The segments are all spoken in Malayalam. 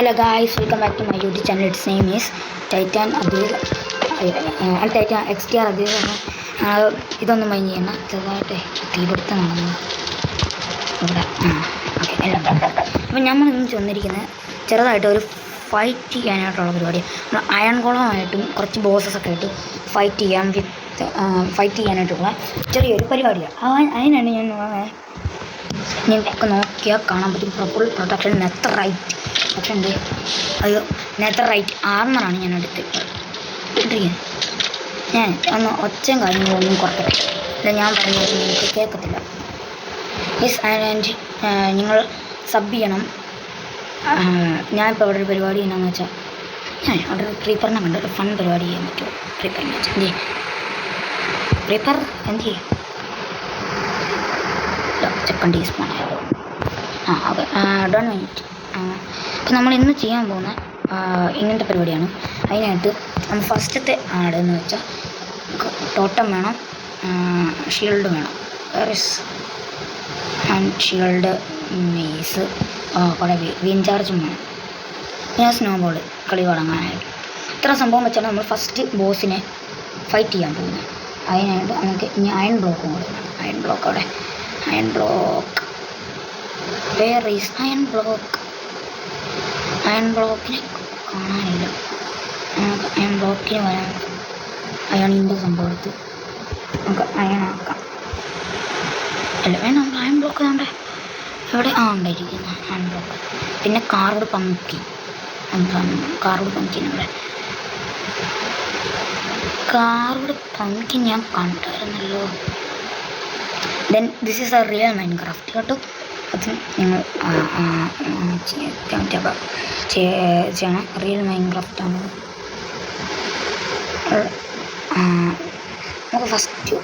Hello guys, welcome back to my YouTube channel. Its name is Titan Adil. Titan XTR Adil. ഇതൊന്നും മൈൻഡ് ചെയ്യണം, ചെറുതായിട്ട് തീപിടുത്തം നടന്നു ഇവിടെ. ഓക്കെ, എല്ലാം അപ്പം നമ്മൾ ഇന്ന് ചെന്നിരിക്കുന്നത് ചെറുതായിട്ട് ഒരു ഫൈറ്റ് ചെയ്യാനായിട്ടുള്ള പരിപാടി. നമ്മൾ അയൺ ഗോളമായിട്ടും കുറച്ച് ബോസസൊക്കെ ആയിട്ട് ഫൈറ്റ് ചെയ്യാനായിട്ടുള്ള ചെറിയൊരു പരിപാടിയാണ്. അതിനാണ് നിങ്ങൾക്ക് നോക്കിയാൽ കാണാൻ പറ്റും. ഫുൾ പ്രൊട്ടക്ഷൻ നെത്തറൈറ്റ് പക്ഷേ ഉണ്ട്. അത് നെത്തറൈറ്റ് ആർമറാണ് ഞാൻ ഇട്ടിരിക്കുന്നത്. ഞാൻ ഒന്ന് ഒച്ചയും കാര്യങ്ങളൊന്നും കുറക്കട്ടെ, അല്ല ഞാൻ പറയുന്നത് എനിക്ക് കേൾക്കത്തില്ല. യെസ്, ആൻഡ് നിങ്ങൾ സബ് ചെയ്യണം. ഞാനിപ്പോൾ അവിടെ ഒരു പരിപാടി എന്നാന്ന് വെച്ചാൽ ഞാൻ അവിടെ ഒരു ക്രീപ്പറിനെ കണ്ട് ഒരു ഫൺ പരിപാടി ചെയ്യാൻ പറ്റുമോ? ക്രീപ്പറിനെ വെച്ചാൽ എന്ത് ചെയ്യും? ക്രീപ്പർ എന്ത് ചെയ്യും? Second teaspoon. Okay, done minute. അപ്പോൾ നമ്മൾ ഇന്ന് ചെയ്യാൻ പോകുന്ന ഇങ്ങനത്തെ പരിപാടിയാണ്. അതിനായിട്ട് നമ്മൾ ഫസ്റ്റത്തെ ആഡ് എന്ന് വെച്ചാൽ ടോട്ടം വേണം, ഷീൽഡ് വേണം, ഷീൽഡ്, മെയ്സ്, കുറേ വീൻ ചാർജും വേണം, പിന്നെ സ്നോ ബോൾ കളി തുടങ്ങാനായിട്ട്. ഇത്ര സംഭവം വെച്ചാണ് നമ്മൾ ഫസ്റ്റ് ബോസിനെ ഫൈറ്റ് ചെയ്യാൻ പോകുന്നത്. അതിനായിട്ട് നമുക്ക് ഇനി അയൺ ബ്ലോക്കും കൂടെ വേണം. അയൺ ബ്ലോക്ക് അവിടെ, iron block, where is iron block? Iron ബ്ലോക്കിനെ കാണാനില്ല. നമുക്ക് അയൺ ബ്ലോക്കിന് വരാൻ അയണിൻ്റെ സംഭവത്ത് നമുക്ക് അയണാക്കാം. അല്ല വേണം, നമ്മൾ അയൺ ബ്ലോക്ക് നമ്മുടെ എവിടെ ഉണ്ടായിരിക്കുന്ന അയൺ ബ്ലോക്ക്. പിന്നെ കാർഡ് പങ്കി, കാർഡ് പങ്കിന് ഇവിടെ കാർഡ് പങ്കി ഞാൻ കണ്ടായിരുന്നല്ലോ. Then this is a real Minecraft കേട്ടോ. അത് നിങ്ങൾ ചെയ്യണം. റിയൽ മൈൻക്രാഫ്റ്റാണ്. നമുക്ക് ഫസ്റ്റ്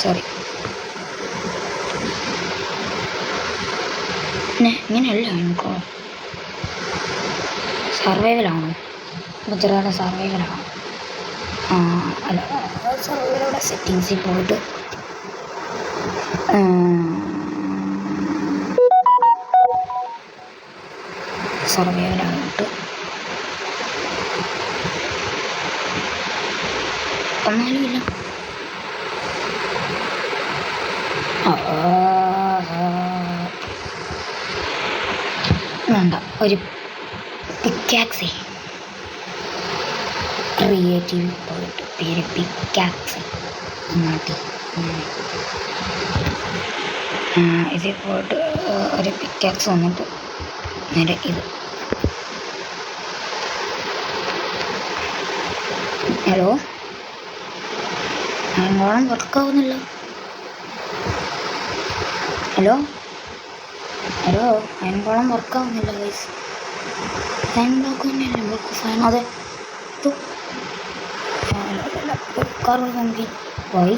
സോറി പിന്നെ ഇങ്ങനെയല്ല, എനിക്ക് സർവൈവലാണോ? അപ്പോൾ ചെറുതായിട്ട് സർവൈവലാണോ? അല്ല, സർവൈവലൂടെ സെറ്റിങ്സിൽ പോയിട്ട് സർവൈവലായിട്ട് ഒന്നാലും ഇല്ല. വേണ്ട, ഒരു പിക്കാക്സി ക്രിയേറ്റീവ് പോയിട്ട് പേര് പിക്കാക്സി മാറ്റി ഇതിൽ പോയിട്ട് ഒരു പിക്കാക്സ് വന്നിട്ട് നേരെ ഇത്. ഹലോ, അയൺകോളം വർക്കാവുന്നില്ല. ഹലോ ഹലോ അയൺകോളം വർക്കാവുന്നില്ല ഗൈസ്. അയൺ ബ്ലോക്ക് തന്നെയല്ലേ ബ്ലോക്ക് ഫൈൻ. അതെ, കാർഡ് നോക്കി പോയി.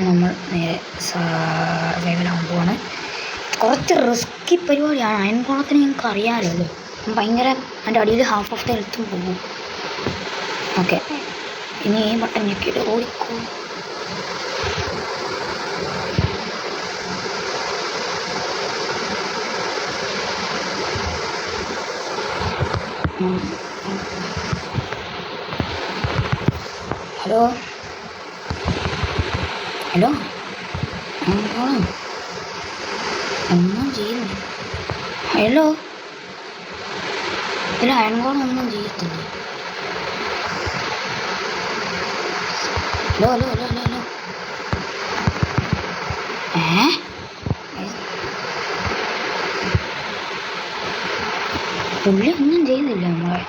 നമ്മൾ നേരെ സർവൈവലാകുമ്പോഴാണ്. കുറച്ച് റിസ്കി പരിപാടിയാണ്. അയൺ കോളത്തിന് ഞങ്ങൾക്ക് അറിയാമല്ലോ, ഭയങ്കര അതിൻ്റെ അടിയിൽ ഹാഫ് ഓഫ് ദ ഹെൽത്തും പോകും. ഓക്കെ, ഇനി ഈ ബട്ടൺ ഞെക്കിയിട്ട് ഓടിക്കോ. ഹലോ ഹലോ അയൺകോളം ഒന്നും ചെയ്യുന്നു. ഹലോ, ഇല്ല, അയൺകോളം ഒന്നും ചെയ്യത്തില്ല. Hello hello hello hello hello പുള്ളി ഒന്നും ചെയ്യുന്നില്ല നമ്മളെ.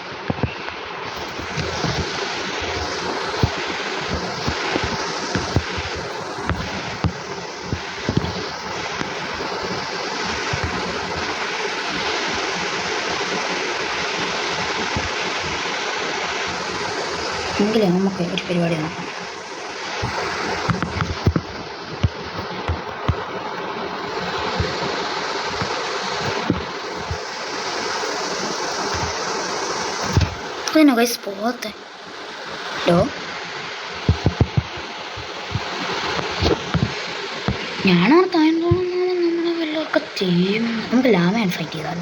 എങ്കിലും നമുക്ക് ഒരു പരിപാടി നോക്കാം. അതിനോ ഗൈസ് പോകത്തെ. ഹലോ, ഞാനോർത്തായെന്ന് നമ്മളെ വല്ലതൊക്കെ ചെയ്യും. നമുക്ക് ലാമയാണ് ഫൈറ്റ് ചെയ്താൽ.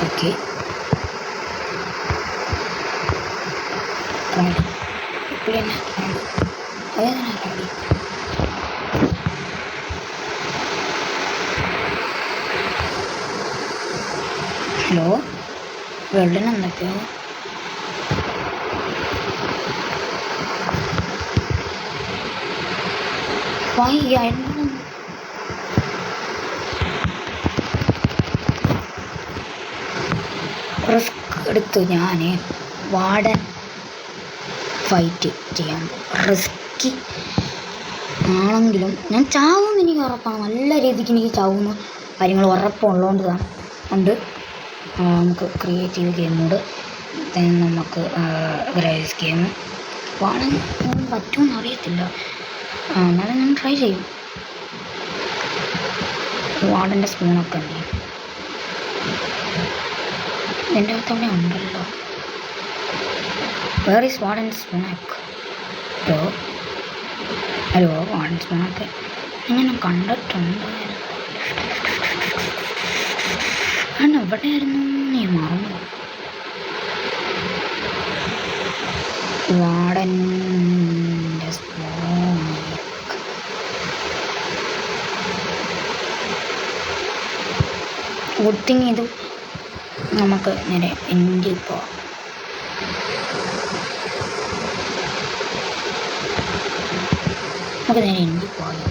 ഓക്കെ, ഹലോ, വെള്ളം എന്തൊക്കെയോ റിസ്ക് എടുത്തു ഞാൻ വാർഡൻ ഫൈറ്റ് ചെയ്യാൻ. റിസ്കി ആണെങ്കിലും ഞാൻ ചാവുമെന്ന് എനിക്ക് ഉറപ്പാണ്. നല്ല രീതിക്ക് എനിക്ക് ചാവുമെന്ന് കാര്യങ്ങൾ ഉറപ്പുള്ളതുകൊണ്ട് കൊണ്ട് നമുക്ക് ക്രിയേറ്റീവ് ഗെയിമോട് നമുക്ക് ഗ്രൈസ് ഗെയിം വാർഡൻ പറ്റുമെന്ന് അറിയത്തില്ല. എന്നാലും ഞാൻ ട്രൈ ചെയ്യും. വാർഡൻ്റെ സ്പൂണൊക്കെ ഉണ്ട് എൻ്റെ അടുത്ത് അവിടെ ഉണ്ടല്ലോ. വേർ ഈസ് വാർഡൻ സ്പൂണൊക്കെ? ഹലോ ഹലോ, വാർഡൻ സ്പൂണൊക്കെ ഇങ്ങനെ കണ്ടിട്ടുണ്ട്. ഞാൻ എവിടെയായിരുന്നു നീ മറന്നു. വാർഡൻ്റെ സ്പൂൺ ഗുഡ് തിങ് ഇത് നമുക്ക് നേരെ എൻഡിൽ പോവാം. നമുക്ക് നേരെ എൻഡിൽ പോകാം.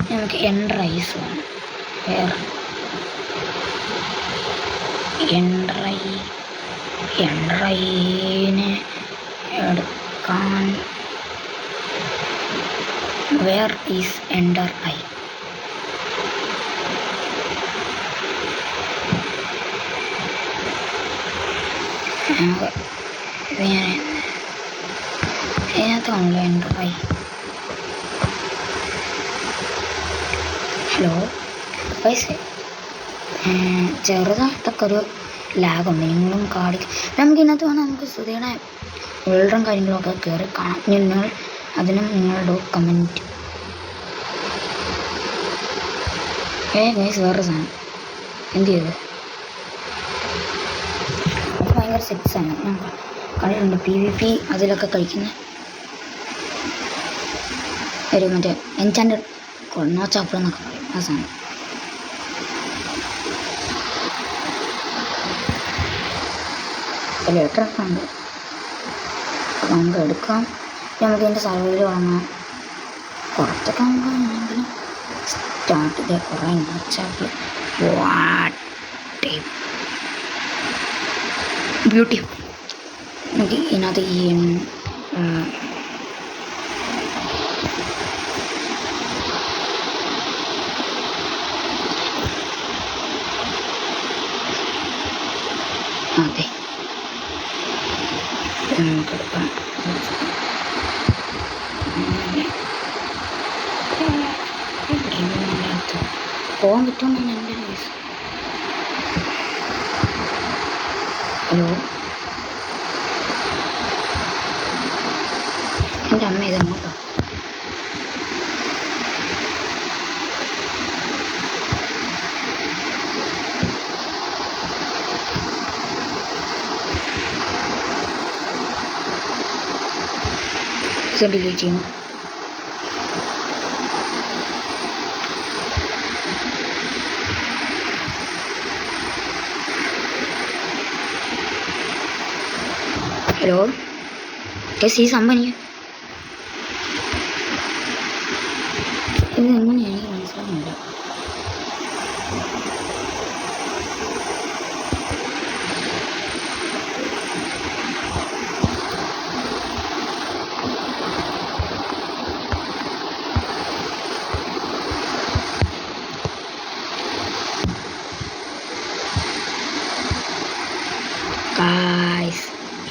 നമുക്ക് എൻറൈസ് വേണം. വേറെ എൻറൈനെ എടുക്കാൻ വേർ ഈസ് എൻഡർ ഐ? ഇതിനകത്താണല്ലോ എൻഡർ ഐ. ഹലോ പൈസ ചെറുതായിട്ടൊക്കെ ഒരു ലാഗുണ്ട്. നിങ്ങളും കാണിക്കും. നമുക്ക് ഇതിനകത്ത് വേണം നമുക്ക് ശ്രുതിയുടെ വെള്ളം കാര്യങ്ങളൊക്കെ കയറി കാണാം. നിങ്ങൾ അതിനും നിങ്ങളുടെ കമൻറ്റ്. ഗൈസ് വേറെ സാധനം എന്ത് ചെയ്ത് അത് ഭയങ്കര സെറ്റ്സാണ്. ഞാൻ കണ്ടിട്ടുണ്ട് PvP അതിലൊക്കെ കളിക്കുന്ന ഒരു മറ്റേ എൻചാൻഡ് കൊണ്ണാച്ചാപ്പിളെന്നൊക്കെ പറയും ആ സാധനം. ലെറ്ററൊക്കെ ഉണ്ട്, നമുക്ക് എടുക്കാം. നമുക്ക് ഇതിൻ്റെ സർവൈവൽ വാങ്ങാം. കുറച്ചൊക്കെ നമുക്ക് ആണെങ്കിലും സ്റ്റാർട്ട് ചെയ്ത കുറേ നാച്ചാപ്പിൾ ബ്യൂട്ടി. നമുക്ക് ഇതിനകത്ത് ഈ അതെ നമുക്കെടുക്കാം. പോകാൻ പറ്റുമെന്നാണ് എൻ്റെ കേസ്. ഹലോ, എൻ്റെ അമ്മ ഇതെങ്ങോട്ടോ? ഡിലീറ്റ് ചെയ്യണം. ഹലോ ഗൈസ്, ഈ സംഭവം എനിക്ക് ഇത് എങ്ങനെയാണ് എനിക്ക് മനസ്സിലാവുന്നില്ല. ഗൈസ്,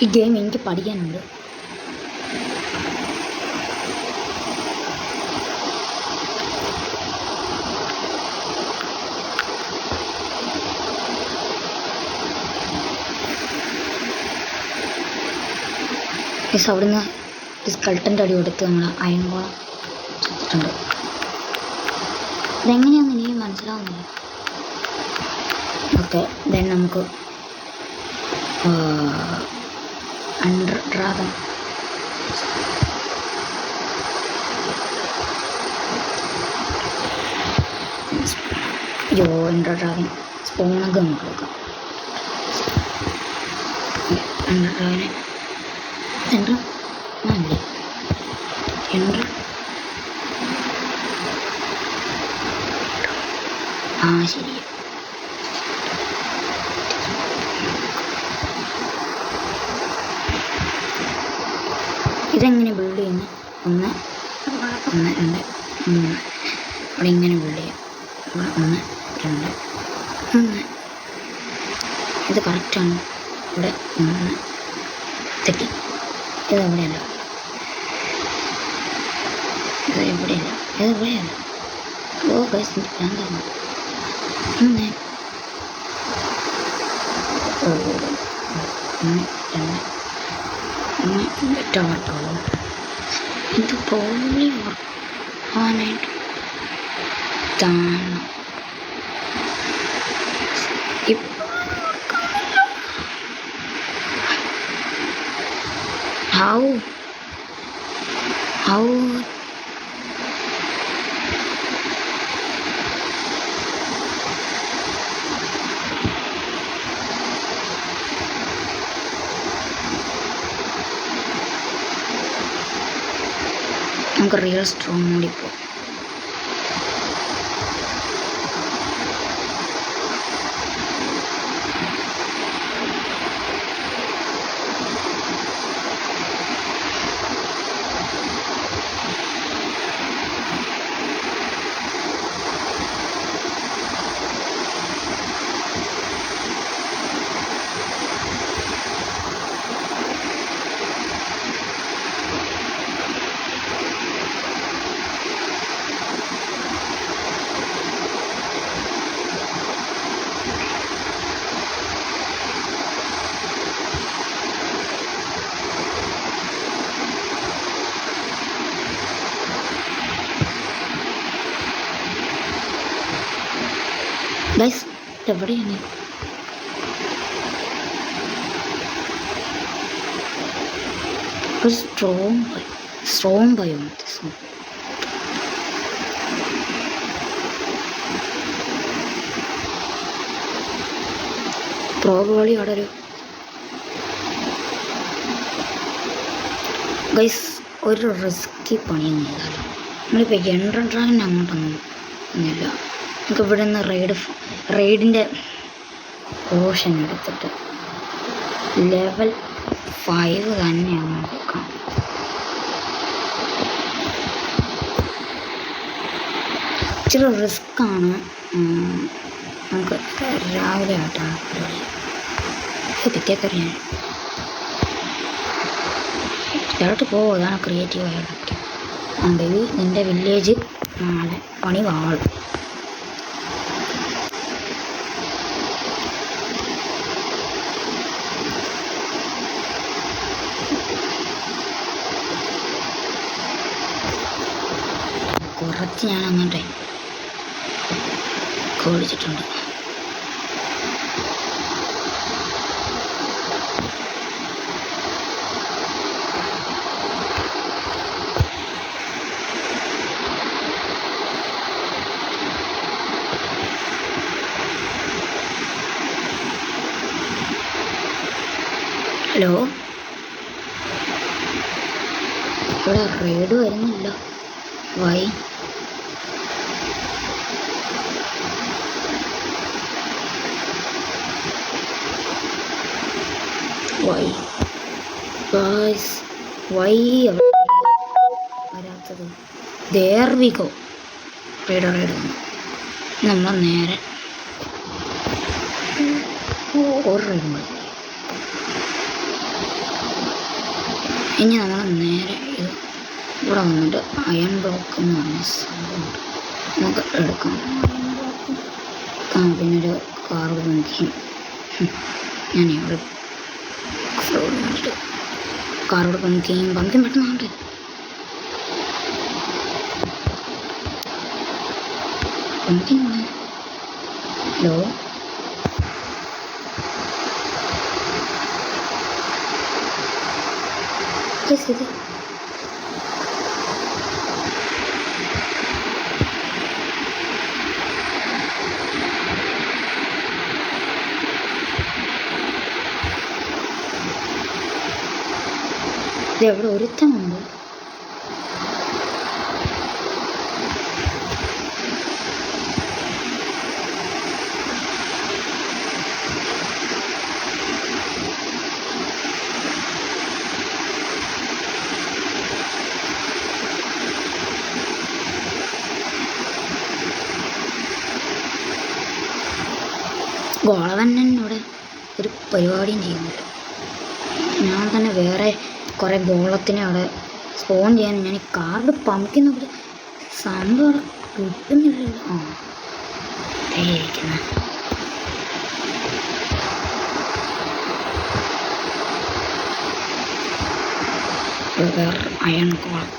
ഈ ഗെയിം എനിക്ക് പഠിക്കാനുണ്ട്. ഗൈസ്, അവിടുന്ന് സ്കൾട്ടൻ്റെ അടി കൊടുത്ത് നമ്മൾ അയൺകോളം ചത്തിട്ടുണ്ട്. ഇതെങ്ങനെയാണെന്ന് എനിക്ക് മനസ്സിലാവുന്നില്ല. ഓക്കെ, ദെൻ നമുക്ക് അണ്ടർ ഡ്രാഗൺ അണ്ടർ ഡ്രാഗൺ സ്പോണൊക്കെ നമുക്ക് എടുക്കാം. അണ്ടർ ഡ്രാഗനെ എൻട്ര അല്ലേ എൻട്ര ശരി. ഇതെങ്ങനെ ബിൽഡ് ചെയ്യുന്നത്? 1 1 2 3 അവിടെ ഇങ്ങനെ ബിൽഡ് ചെയ്യാം. ഇവിടെ 1 2 3. ഇത് കറക്റ്റാണ്. ഇവിടെ 1 തെറ്റി. ഇത് എവിടെയല്ല, ഇത് എവിടെയല്ല, ഇത് എവിടെയല്ല. ഓ ഗൈസ്, ഞാൻ തന്നു 1 2 ബെറ്റർ വർക്കാവും. ഇത് പ്രോബ്ലി വർക്കാനായിട്ട് താണം. How നമുക്ക് റിയൽ സ്ട്രോങ് മോഡിൽ പോകും. ഗൈസ്, എവിടെയാണ്? ഒരു സ്ട്രോങ് ബയോ പ്രോബബിളി അവിടെ ഒരു ഗൈസ് ഒരു റിസ്കി പണിയൊന്നും ചെയ്താലോ. നമ്മളിപ്പോൾ എൻഡർ ഡ്രാഗൻ അങ്ങോട്ടൊന്നും ഒന്നുമില്ല. നമുക്ക് ഇവിടെ നിന്ന് റെയ്ഡിൻ്റെ പോർഷൻ എടുത്തിട്ട് ലെവൽ 5 തന്നെയാണ് നോക്കാം. ഇച്ചിരി റിസ്ക്കാണ്. നമുക്ക് രാവിലെ ആയിട്ടാണ് പരിപാടി. കിട്ടിയക്കറിയാൻ ഇതോട്ട് പോകും. അതാണ് ക്രിയേറ്റീവായിട്ട്. ബേബി, നിൻ്റെ വില്ലേജ് നാളെ പണി വാളും. കുറച്ച് ഞാൻ അങ്ങോട്ടെ കോഴിച്ചിട്ടുണ്ട്. ഹലോ ഇവിടെ റെയ്ഡ് വരുന്നില്ല. വൈ? വൈ ഗായ്സ്, വൈ വരാത്തത്? There we go. റെയ്ഡ് നമ്മൾ നേരെ ഒരു റെയ്ഡ് മതി. ഇനി നമ്മൾ നേരെ ഇവിടെ വന്നിട്ട് അയൺ ബ്ലോക്ക് എന്ന് പറഞ്ഞ സംഭവം നമുക്ക് എടുക്കാം. പിന്നെ ഒരു കാർഡ് പണിക്കും ഞാൻ ഇവിടെ കാർഡ് പണിക്കും പെട്ടെന്നുണ്ട്. ഹലോ, ഇത് എവിടെ ഒരുത്തനുണ്ട്? ഗോളവണ്ണൻ ഇവിടെ ഒരു പരിപാടിയും ചെയ്യുന്നില്ല. ഞാൻ തന്നെ വേറെ കുറേ ഗോളത്തിനെ അവിടെ സ്പോൺ ചെയ്യാൻ ഞാൻ ഈ കാർഡ് പമ്പിക്കുന്നവിടെ സംഭവം കിട്ടുന്നില്ലല്ലോ. ആ ഇരിക്കുന്ന വേറെ അയൺ ഗോളം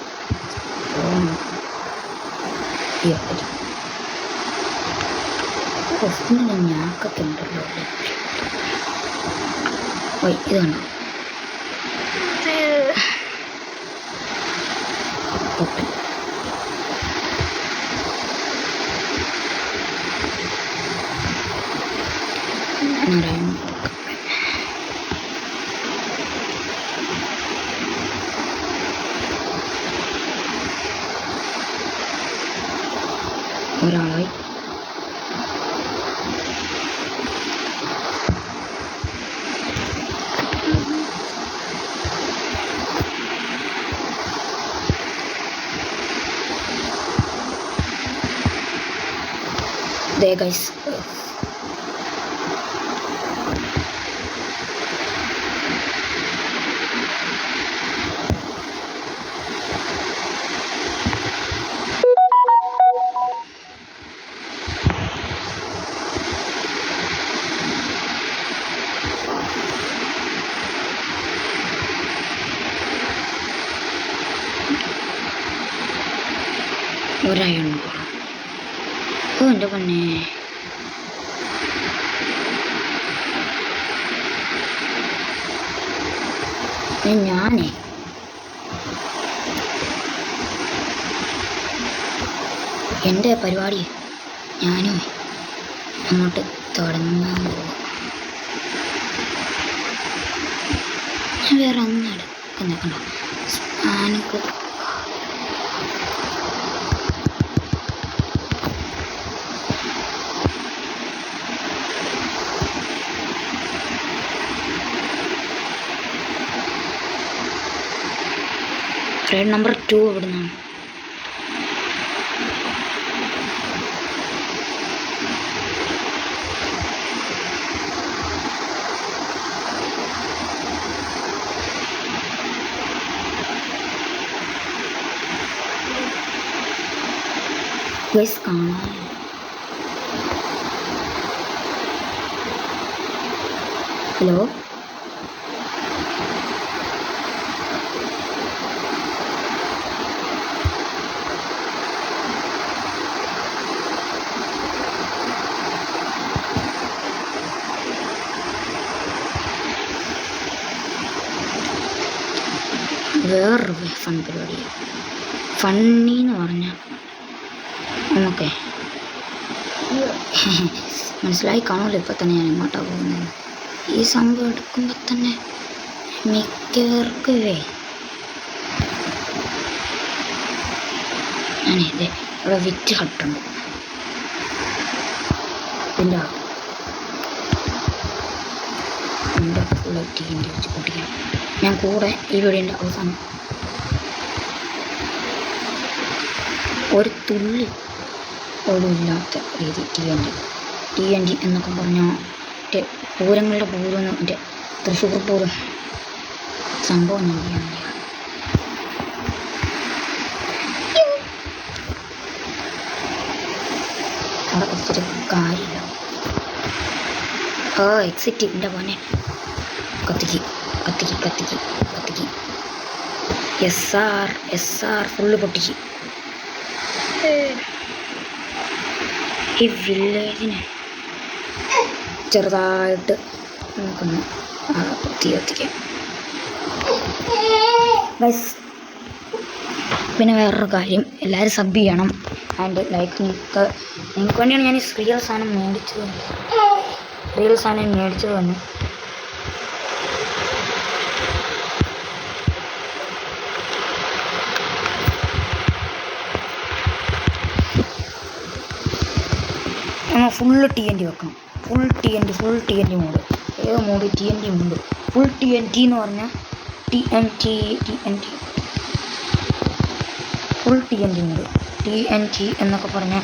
കൊസ്റ്റിന് ഞാക്കൊക്കെ ഉണ്ടല്ലോ. ഇതാണ് ഒരാളായി. There guys, ഒരായുണ്ട്. ഓ എൻ്റെ പൊന്നെ, ഞാനേ എൻ്റെ പരിപാടി ഞാനും അങ്ങോട്ട് തുടങ്ങാൻ പോകും. ഞാൻ വേറെ ഒന്നും എടുക്കുന്നേക്കണ്ടോ ഞാനൊക്കെ റൈഡ് നമ്പർ 2 ഇവിടെ നിന്നാണ്. കാണാൻ ഹലോ വേറൊരു ഫൺ പരിപാടിയാണ്. ഫണ്ണി എന്ന് പറഞ്ഞാൽ നമുക്ക് മനസ്സിലായി കാണുമല്ലോ ഇപ്പം തന്നെ ഞാൻ എങ്ങോട്ടാണ് പോകുന്നത്. ഈ സംഭവം എടുക്കുമ്പോൾ തന്നെ മിക്കവർക്കുവേ ഞാനിത് ഇവിടെ വിറ്റ് ഹട്ടുണ്ട് ഇതിൻ്റെ എൻ്റെ ഫുള്ള് ടീൻ്റെ വെച്ച് പൊട്ടിക്കാം. ഞാൻ കൂടെ ഈ വീടിൻ്റെ അവസാനം ഒരു തുള്ളി പോലും ഇല്ലാത്ത രീതി TNT എന്നൊക്കെ പറഞ്ഞാൽ മറ്റേ പൂരങ്ങളുടെ പൂരം മറ്റേ തൃശ്ശൂർ പൂരം സംഭവം ഞാൻ ചെയ്യാൻ വേണ്ടിയാണ്. അവിടെ കുറച്ചൊരു കാര്യമില്ല. എക്സിറ്റ് എൻ്റെ പോനെ കത്തിക്ക്. SR full പൊട്ടിക്ക്. ഈ വില്ലേജിനെ ചെറുതായിട്ട് നമുക്കൊന്ന് കത്തിക്കാം. പിന്നെ വേറൊരു കാര്യം, എല്ലാവരും സബ് ചെയ്യണം ആൻഡ് ലൈക്ക്. നിങ്ങൾക്ക് വേണ്ടിയാണ് ഞാൻ ഈ റിയൽ സാധനം മേടിച്ചത് തന്നെ. നമ്മൾ ഫുള്ള് TNT വെക്കണം. Full TNT mode. ഏത് mode? TNT mode. Full TNT എന്ന് പറഞ്ഞാൽ TNT full TNT mode. TNT എന്നൊക്കെ പറഞ്ഞാൽ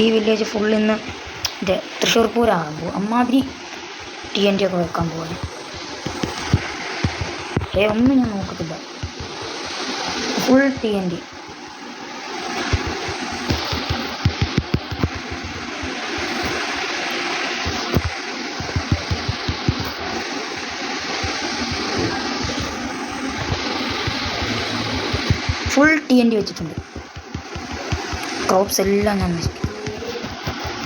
ഈ വില്ലേജ് ഫുള്ളിന്ന് ഇത് തൃശ്ശൂർ പൂരമാകുമ്പോൾ അമ്മാതിരി TNT ഒക്കെ വെക്കാൻ പോവാണ്. ഒന്നും ഞാൻ നോക്കത്തില്ല. Full TNT. ഫുൾ TNT വെച്ചിട്ടുണ്ട്. ക്രോപ്സ് എല്ലാം ഞാൻ നശിപ്പിക്കും.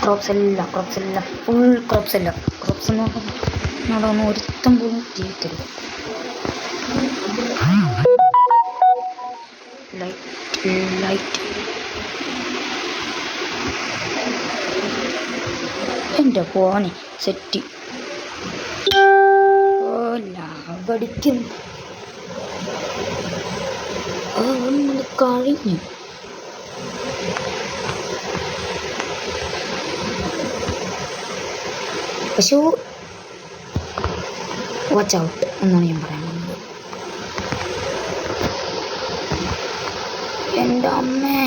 ക്രോപ്സ് എല്ലാം ഫുൾ ക്രോപ്സ് എന്ന് പറഞ്ഞാൽ ഒന്നും ഒരുത്തം പോലും ജീവിക്കരുത്. ലൈറ്റ് എൻ്റെ പോനെ സെറ്റ്. ലാഭടിക്കുന്നു. കഴിഞ്ഞു. പക്ഷേ വാച്ച് ഔട്ട് എന്നാണ് ഞാൻ പറയാൻ പോകുന്നത്. എൻ്റെ അമ്മേ,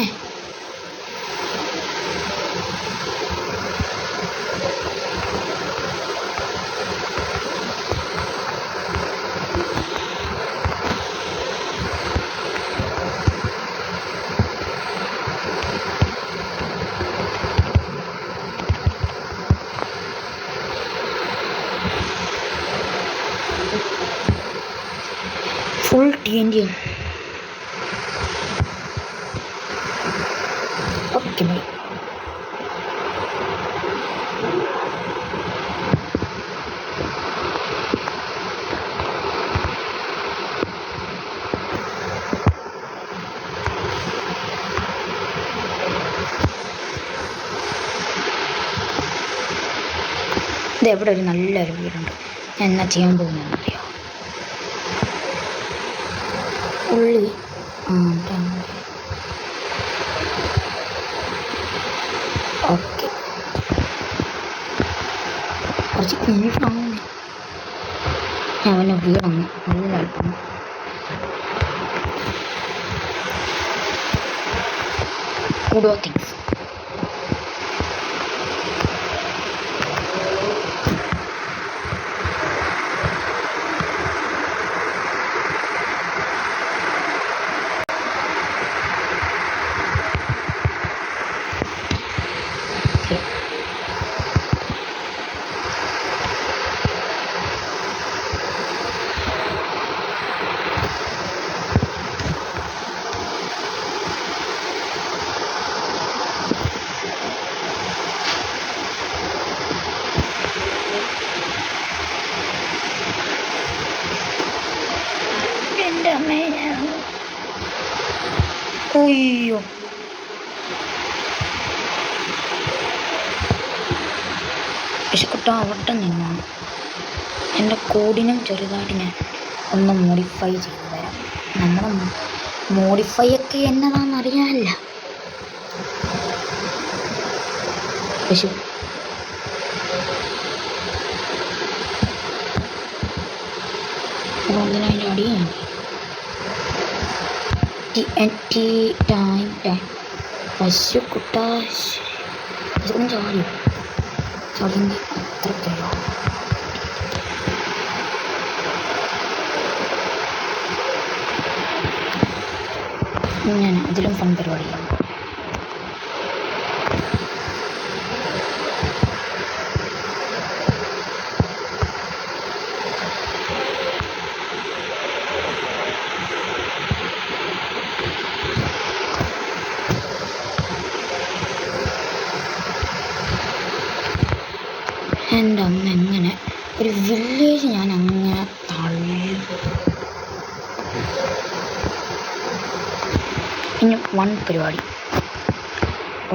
ഫുൾ TNT. Okay bye. ഇതെവിടെ ഒരു നല്ലൊരു വീടുണ്ട്. ഞാൻ എന്നാ ചെയ്യാൻ പോകുന്നതെന്നറിയാം. ഉള്ളി ഓക്കെ. കുറച്ച് ബീഫാണ്. അവൻ്റെ വീടാണ് നല്ല അല്പം. കുടോ തിങ്സ്. അയ്യോ, വിശക്കുട്ട അവിടെ നിന്നാണ്. എൻ്റെ കോഡിനും ചെറുതായിട്ട് ഞാൻ ഒന്ന് മോഡിഫൈ ചെയ്ത് തരാം. നമ്മുടെ മോഡിഫൈ ഒക്കെ എന്നതാണെന്ന് അറിയാമല്ല. പശു. അതിനതിൻ്റെ അടിയാണ് ടൈം പശു കുട്ടാശ് പശുക്കളും ചാടിയോ ചാടിയെങ്കിൽ അത്രയ്ക്കോ. ഞാൻ അതിലും ഫൺ പരിപാടിയാണ്. എൻ്റെ അമ്മ എങ്ങനെ ഒരു വില്ലേജ് ഞാൻ അങ്ങനെ തള്ളി. ഇനി വൺ പരിപാടി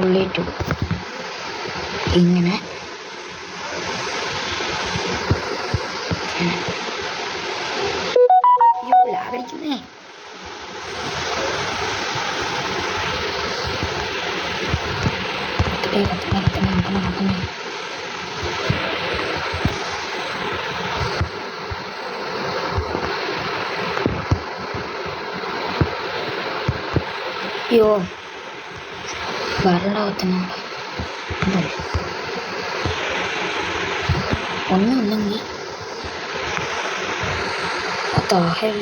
ഉള്ളിട്ടു ഇങ്ങനെ ലാഭടിക്കുന്നേ. അയ്യോ വരണ്ടാകത്തിനോട് ഒന്നുമില്ലെങ്കിൽ താഹൽ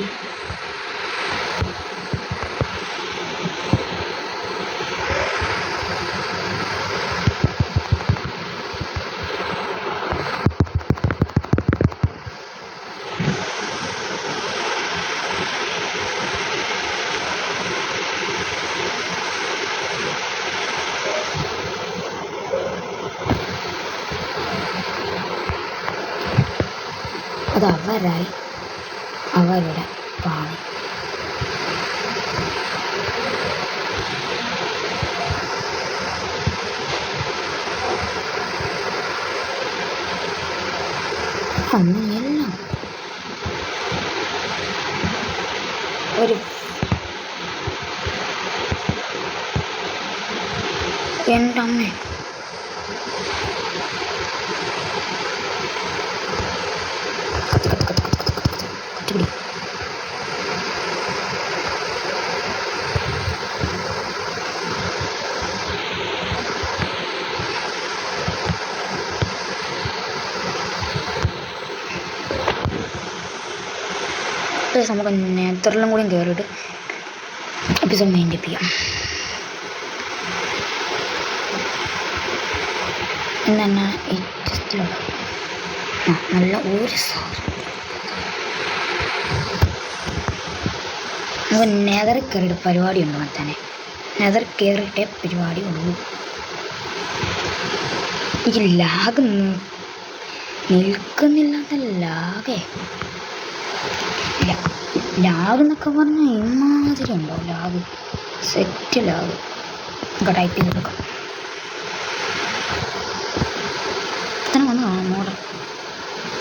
അത് അവരുടെ പാണി. അന്നെല്ലാം ഒരു എൻ്റെ അമ്മ കത്തിപ്പിടി. നമുക്ക് നെതറിലും കൂടി കയറിയിട്ട് എപ്പിസോഡ് മൈൻഡപ്പ് ചെയ്യാം. എന്നാ ഈ ടെസ്റ്റിലുള്ള നല്ല ഒരു നമുക്ക് നെതർ കയറിയിട്ട് പരിപാടി ഉണ്ട്. തന്നെ നെതർ കയറിയിട്ടേ പരിപാടി ഉള്ളൂ. എനിക്ക് ലാഗ് നിൽക്കുന്നില്ലാത്ത ലാഗ് എന്നൊക്കെ പറഞ്ഞാൽ ഇമാതിരി ഉണ്ടോ ലാഗ്, സെറ്റ് ലാഗ്. നമുക്ക് ടൈപ്പ് ചെയ്ത് കൊടുക്കാം. ഇത്തന്നെ വന്ന് കാണാം മോഡൽ.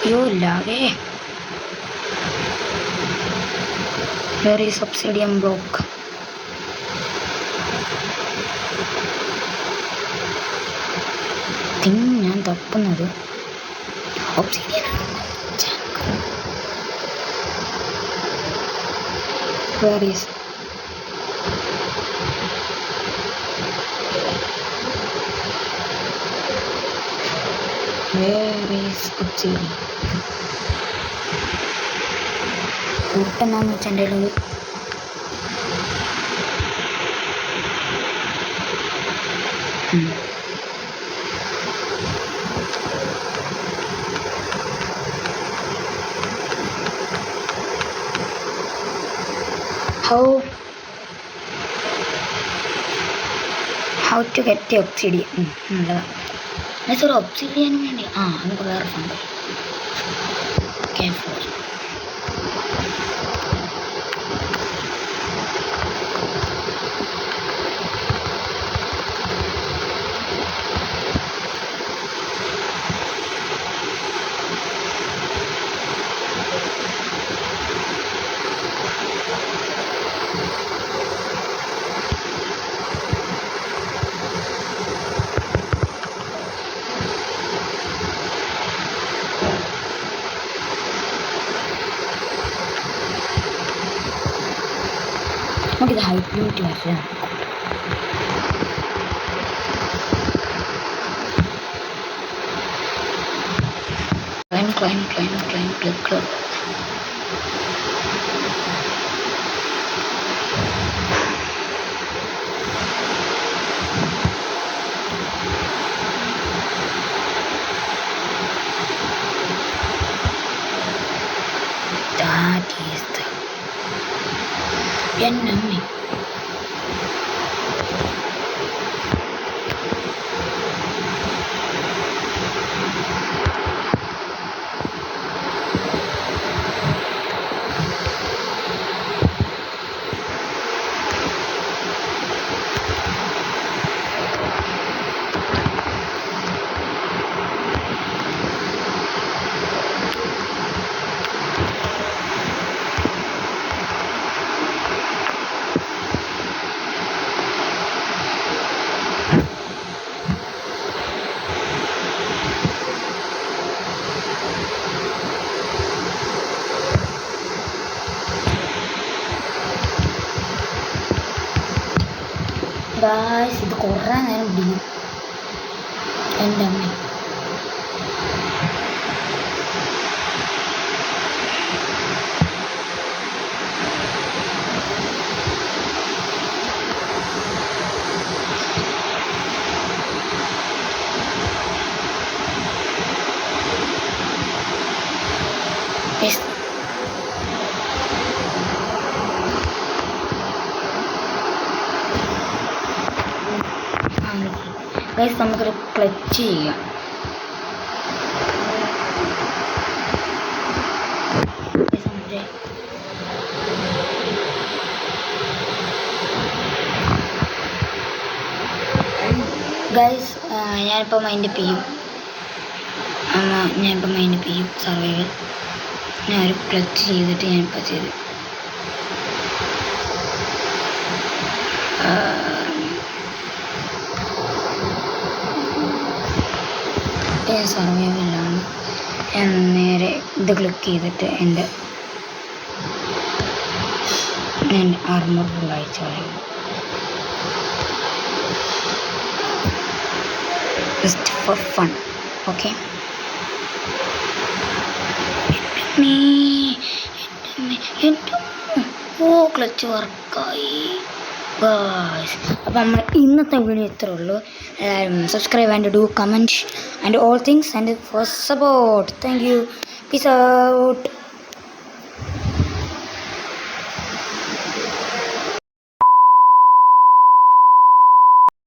അയ്യോ ലാഗേ. വേറെ ഈ സബ്സിഡിയം ബ്ലോക്ക് ഞാൻ തപ്പുന്നത് ഒബ്സിഡിയൻ. Where is obsidian? കൂട്ടെന്നാന്ന് വെച്ചാൽ എൻ്റെ കയ്യിൽ how to get the obsidian. നല്ലതാണ്. സോറി ഒബ്സിഡിയന് വേണ്ടി നമുക്ക് വേറെ ഫണ്ട് K4. ഹൈറ്റിലോട്ട് വരട്ടെ. Climb. That is the enemy. Guys, ഇത് കുറേ നേരം പിടിക്കും. എൻ്റെ അമ്മ ഗൈസ് നമുക്കൊരു ക്ലച്ച് ചെയ്യാം. ഗൈസ് ഞാനിപ്പോൾ മൈൻഡപ്പ് ചെയ്യും. സർവൈവൽ ഞാനൊരു ക്ലച്ച് ചെയ്തിട്ട് ഞാനിപ്പോൾ ചെയ്തു. സർവൈവലാണ്. ഞാൻ നേരെ ഇത് ക്ലിക്ക് ചെയ്തിട്ട് എൻ്റെ ആർമർ ഫുൾ അയച്ചു കളയും. Just for fun. Okay, clutch വർക്കായി. അപ്പോൾ നമ്മൾ ഇന്നത്തെ വീഡിയോ ഇത്രേ ഉള്ളൂ. എല്ലാവരും subscribe and do comment and all things and for support. Thank you. Peace out.